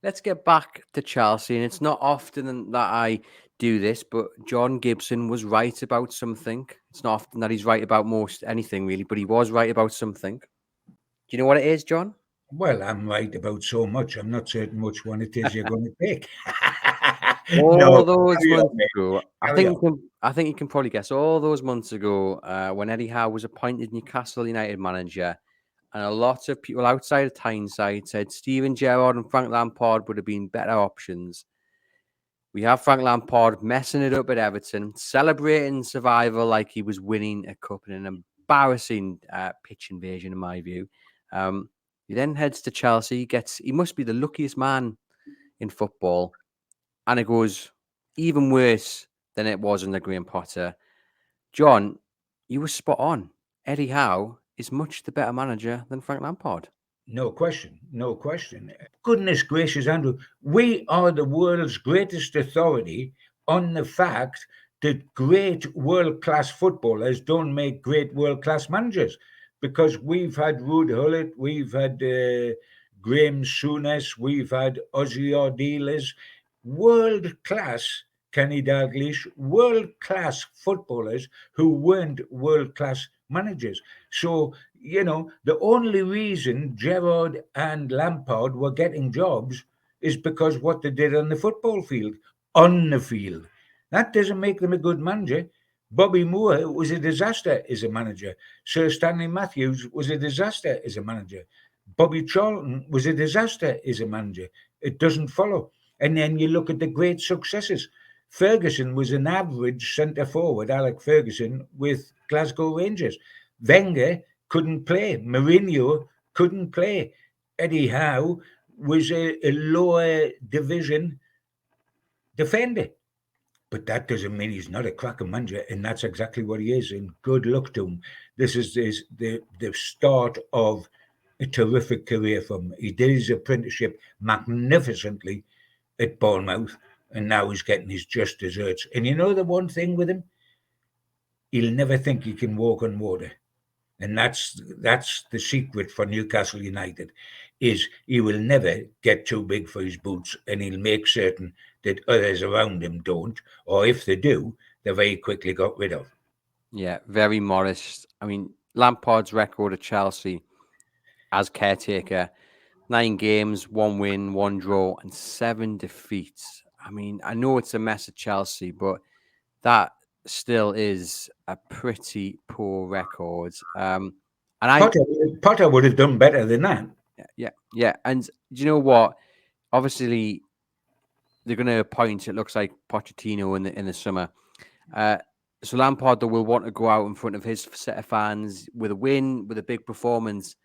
let's get back to Chelsea. And it's not often that I do this, but John Gibson was right about something. It's not often that he's right about most anything, really, but he was right about something. Do you know what it is, John? Well, I'm right about so much. I'm not certain which one it is you're going to pick. No, All those carry on, months mate. ago, Carry on. I think you can probably guess. All those months ago, when Eddie Howe was appointed Newcastle United manager, and a lot of people outside of Tyneside said Steven Gerrard and Frank Lampard would have been better options. We have Frank Lampard messing it up at Everton, celebrating survival like he was winning a cup in an embarrassing pitch invasion, in my view. He then heads to Chelsea. He must be the luckiest man in football, and it goes even worse than it was under Graham Potter. John, you were spot on. Eddie Howe is much the better manager than Frank Lampard. No question. No question. Goodness gracious, Andrew. We are the world's greatest authority on the fact that great world class footballers don't make great world class managers because we've had Ruud Gullit, we've had Graham Souness, we've had Ozzy Ardiles, world class Kenny Dalglish, world class footballers who weren't world class managers. So, the only reason Gerrard and Lampard were getting jobs is because what they did on the football field, on the field. That doesn't make them a good manager. Bobby Moore was a disaster as a manager. Sir Stanley Matthews was a disaster as a manager. Bobby Charlton was a disaster as a manager. It doesn't follow. And then you look at the great successes. Ferguson was an average centre forward, Alec Ferguson, with Glasgow Rangers. Wenger couldn't play. Mourinho couldn't play. Eddie Howe was a lower division defender. But that doesn't mean he's not a cracking manager, and that's exactly what he is. And good luck to him. This is the start of a terrific career for him. He did his apprenticeship magnificently at Bournemouth, and now he's getting his just desserts. And you know the one thing with him? He'll never think he can walk on water. And that's the secret for Newcastle United, is he will never get too big for his boots, and he'll make certain that others around him don't, or if they do, they're very quickly got rid of. Yeah, very modest. I mean, Lampard's record at Chelsea as caretaker: 9 games, 1 win, 1 draw, and 7 defeats. I mean, I know it's a mess at Chelsea, but that still is a pretty poor record. And Potter would have done better than that. yeah. And do you know what? Obviously, they're going to appoint. It looks like Pochettino in the summer. So Lampard though will want to go out in front of his set of fans with a win, with a big performance.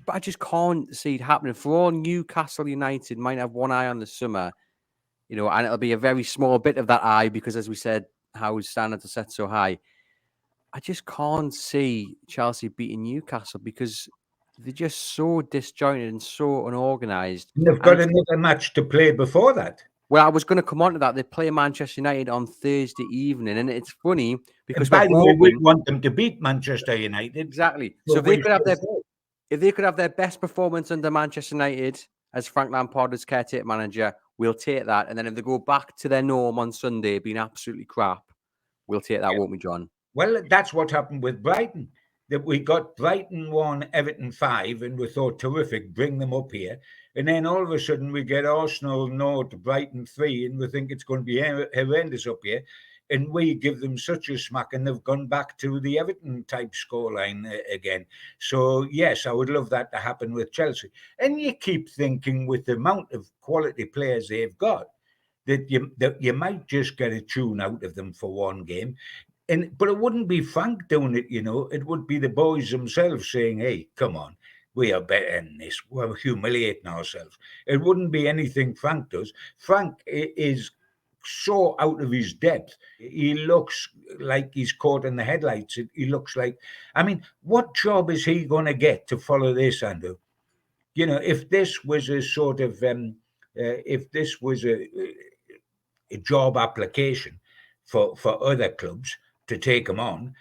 I just can't see it happening. For all Newcastle United might have one eye on the summer, and it'll be a very small bit of that eye because, as we said, Howe's standards are set so high. I just can't see Chelsea beating Newcastle because they're just so disjointed and so unorganised. And they've got another match to play before that. Well, I was going to come on to that. They play Manchester United on Thursday evening, and it's funny because And by the way, we want them to beat Manchester United. Exactly. So if they could have their best performance under Manchester United as Frank Lampard as caretaker manager, we'll take that. And then if they go back to their norm on Sunday being absolutely crap, we'll take that, won't we, John? Well, that's what happened with Brighton. That we got Brighton 1, Everton 5, and we thought, terrific, bring them up here. And then all of a sudden we get Arsenal 0 to Brighton 3, and we think it's going to be horrendous up here. And we give them such a smack, and they've gone back to the Everton type scoreline again. So, yes, I would love that to happen with Chelsea. And you keep thinking, with the amount of quality players they've got, that you might just get a tune out of them for one game. But it wouldn't be Frank doing it, It would be the boys themselves saying, hey, come on, we are better than this. We're humiliating ourselves. It wouldn't be anything Frank does. Frank is so out of his depth. He looks like he's caught in the headlights. He looks like, what job is he going to get to follow this, Andrew? If this was a sort of, if this was a job application for other clubs to take him on,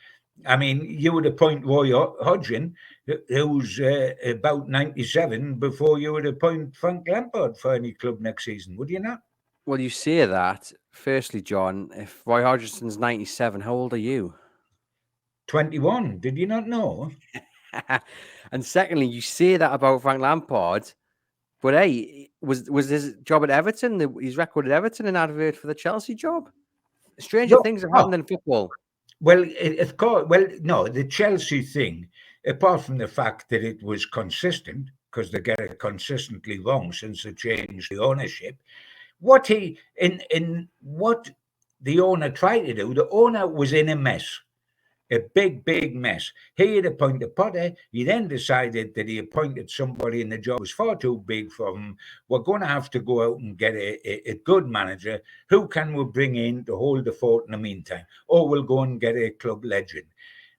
I mean, you would appoint Roy Hodgson, who's about 97, before you would appoint Frank Lampard for any club next season, would you not? Well, you say that. Firstly, John, if Roy Hodgson's 97, how old are you? 21. Did you not know? And secondly, you say that about Frank Lampard, but hey, was his job at Everton, his record at Everton, an advert for the Chelsea job? Stranger No, things have no. happened in football. Well, of course. Well, no, the Chelsea thing, apart from the fact that it was consistent, because they get it consistently wrong since they changed the ownership. What he in what the owner tried to do, the owner was in a mess. A big mess. He had appointed Potter. He then decided that he appointed somebody and the job was far too big for him. We're going to have to go out and get a good manager. Who can we bring in to hold the fort in the meantime? Or we'll go and get a club legend.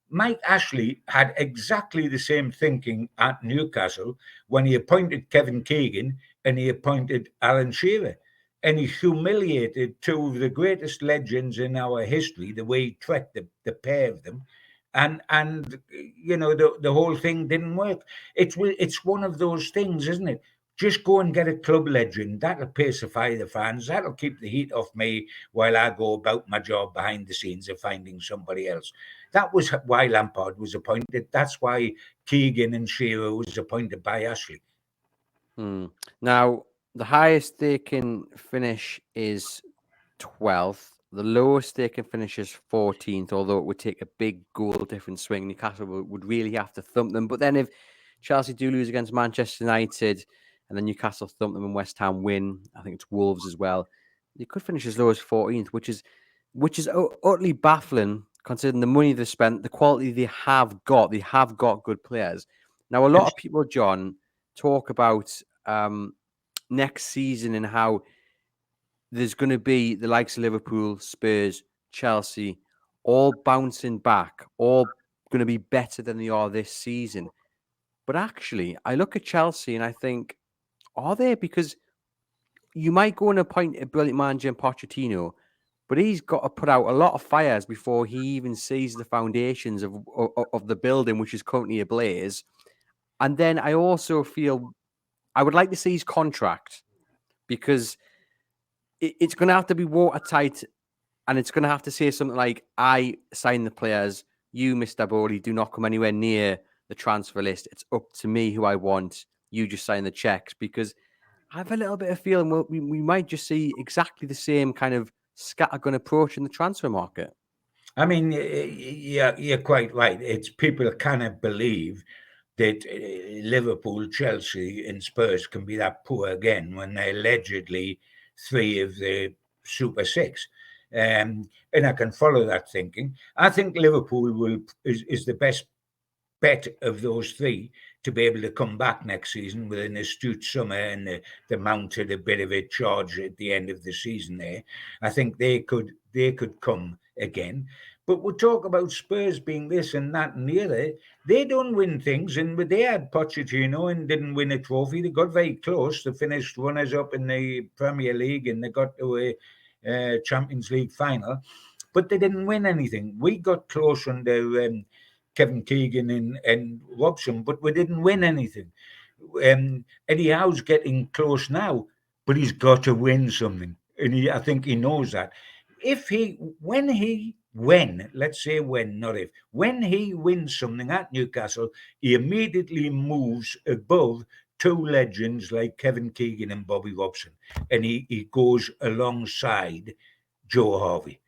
Mike Ashley had exactly the same thinking at Newcastle when he appointed Kevin Keegan and he appointed Alan Shearer. And he humiliated two of the greatest legends in our history, the way he treated the pair of them. And you know, the whole thing didn't work. It's one of those things, isn't it? Just go and get a club legend. That'll pacify the fans. That'll keep the heat off me while I go about my job behind the scenes of finding somebody else. That was why Lampard was appointed. That's why Keegan and Shearer was appointed by Ashley. Now, the highest they can finish is 12th. The lowest they can finish is 14th, although it would take a big goal difference swing. Newcastle would really have to thump them. But then if Chelsea do lose against Manchester United and then Newcastle thump them and West Ham win, I think it's Wolves as well, they could finish as low as 14th, which is utterly baffling considering the money they spent, the quality they have got. They have got good players. Now, a lot of people, John, talk about next season and how there's going to be the likes of Liverpool, Spurs, Chelsea, all bouncing back, all going to be better than they are this season. But actually, I look at Chelsea and I think, are they? Because you might go and appoint a brilliant manager in Pochettino, but he's got to put out a lot of fires before he even sees the foundations of the building, which is currently ablaze. And then I also feel I would like to see his contract because it's going to have to be watertight and it's going to have to say something like, I sign the players, you, Mr. Bowley, do not come anywhere near the transfer list. It's up to me who I want. You just sign the checks, because I have a little bit of feeling we might just see exactly the same kind of scattergun approach in the transfer market. I mean, yeah, you're quite right. It's people cannot believe that Liverpool, Chelsea, and Spurs can be that poor again when they're allegedly three of the Super Six. And I can follow that thinking. I think Liverpool is the best bet of those three to be able to come back next season with an astute summer and they mounted a bit of a charge at the end of the season there. I think they could come again. But we'll talk about Spurs being this and that and the other. They don't win things, and they had Pochettino and didn't win a trophy. They got very close. They finished runners up in the Premier League and they got to a Champions League final, but they didn't win anything. We got close under Kevin Keegan and Robson, but we didn't win anything. Eddie Howe's getting close now, but he's got to win something, and I think he knows that. When he wins something at Newcastle, he immediately moves above two legends like Kevin Keegan and Bobby Robson, and he goes alongside Joe Harvey.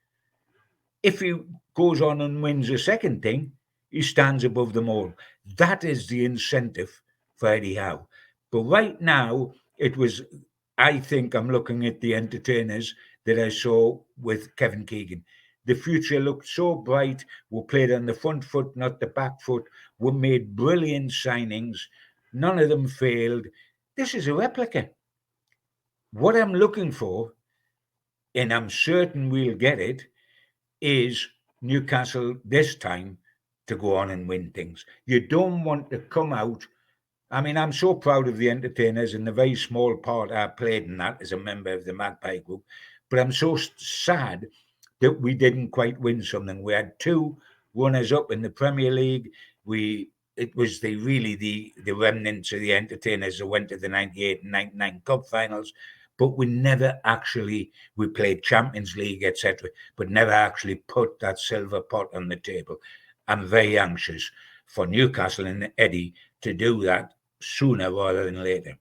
If he goes on and wins a second thing, he stands above them all. That is the incentive for Eddie Howe. But right now, I think I'm looking at the entertainers that I saw with Kevin Keegan. The future looked so bright. We played on the front foot, not the back foot. We made brilliant signings. None of them failed. This is a replica. What I'm looking for, and I'm certain we'll get it, is Newcastle this time to go on and win things. You don't want to come out. I mean, I'm so proud of the entertainers and the very small part I played in that as a member of the Magpie Group, but I'm so sad that we didn't quite win something. We had two runners up in the Premier League. It was the remnants of the entertainers that went to the 98 and 99 cup finals, but we played Champions League, etc., but never actually put that silver pot on the table. I'm very anxious for Newcastle and Eddie to do that sooner rather than later.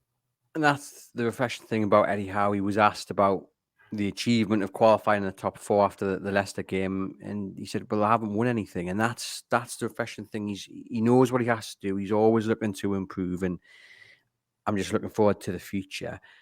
And that's the refreshing thing about Eddie Howe. He was asked about the achievement of qualifying in the top 4 after the Leicester game, and he said, "Well, I haven't won anything," and that's the refreshing thing. He knows what he has to do. He's always looking to improve, and I'm just looking forward to the future.